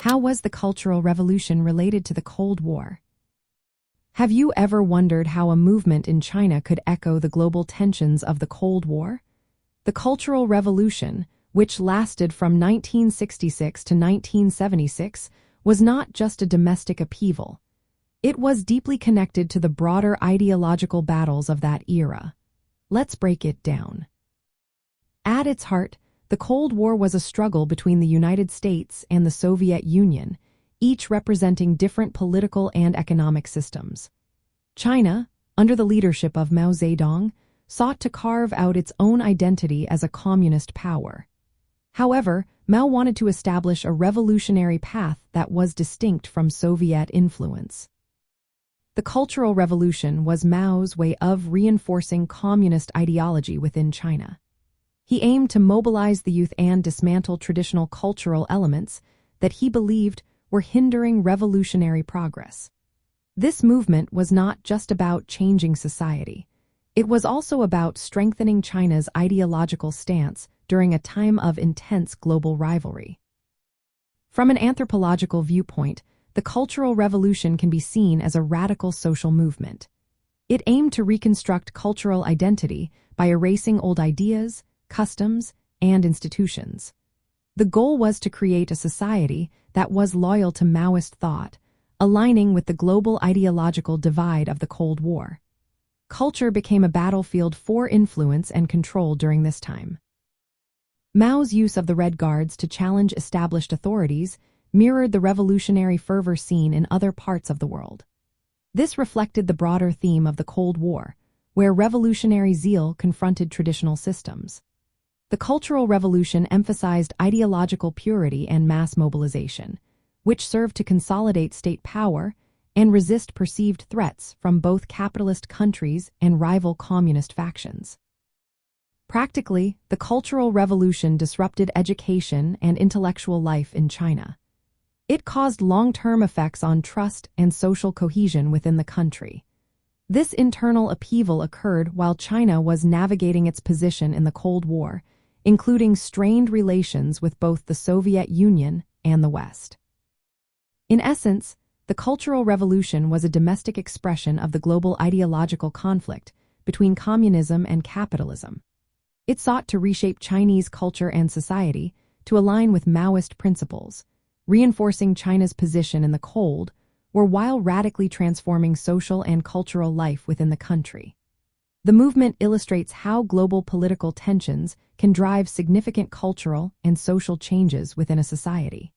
How was the Cultural Revolution related to the Cold War? Have you ever wondered how a movement in China could echo the global tensions of the Cold War? The Cultural Revolution, which lasted from 1966 to 1976, was not just a domestic upheaval. It was deeply connected to the broader ideological battles of that era. Let's break it down. At its heart, the Cold War was a struggle between the United States and the Soviet Union, each representing different political and economic systems. China, under the leadership of Mao Zedong, sought to carve out its own identity as a communist power. However, Mao wanted to establish a revolutionary path that was distinct from Soviet influence. The Cultural Revolution was Mao's way of reinforcing communist ideology within China. He aimed to mobilize the youth and dismantle traditional cultural elements that he believed were hindering revolutionary progress. This movement was not just about changing society. It was also about strengthening China's ideological stance during a time of intense global rivalry. From an anthropological viewpoint, the Cultural Revolution can be seen as a radical social movement. It aimed to reconstruct cultural identity by erasing old ideas, customs, and institutions. The goal was to create a society that was loyal to Maoist thought, aligning with the global ideological divide of the Cold War. Culture became a battlefield for influence and control during this time. Mao's use of the Red Guards to challenge established authorities mirrored the revolutionary fervor seen in other parts of the world. This reflected the broader theme of the Cold War, where revolutionary zeal confronted traditional systems. The Cultural Revolution emphasized ideological purity and mass mobilization, which served to consolidate state power and resist perceived threats from both capitalist countries and rival communist factions. Practically, the Cultural Revolution disrupted education and intellectual life in China. It caused long-term effects on trust and social cohesion within the country. This internal upheaval occurred while China was navigating its position in the Cold War, including strained relations with both the Soviet Union and the West. In essence, the Cultural Revolution was a domestic expression of the global ideological conflict between communism and capitalism. It sought to reshape Chinese culture and society to align with Maoist principles, reinforcing China's position in the Cold War while radically transforming social and cultural life within the country. The movement illustrates how global political tensions can drive significant cultural and social changes within a society.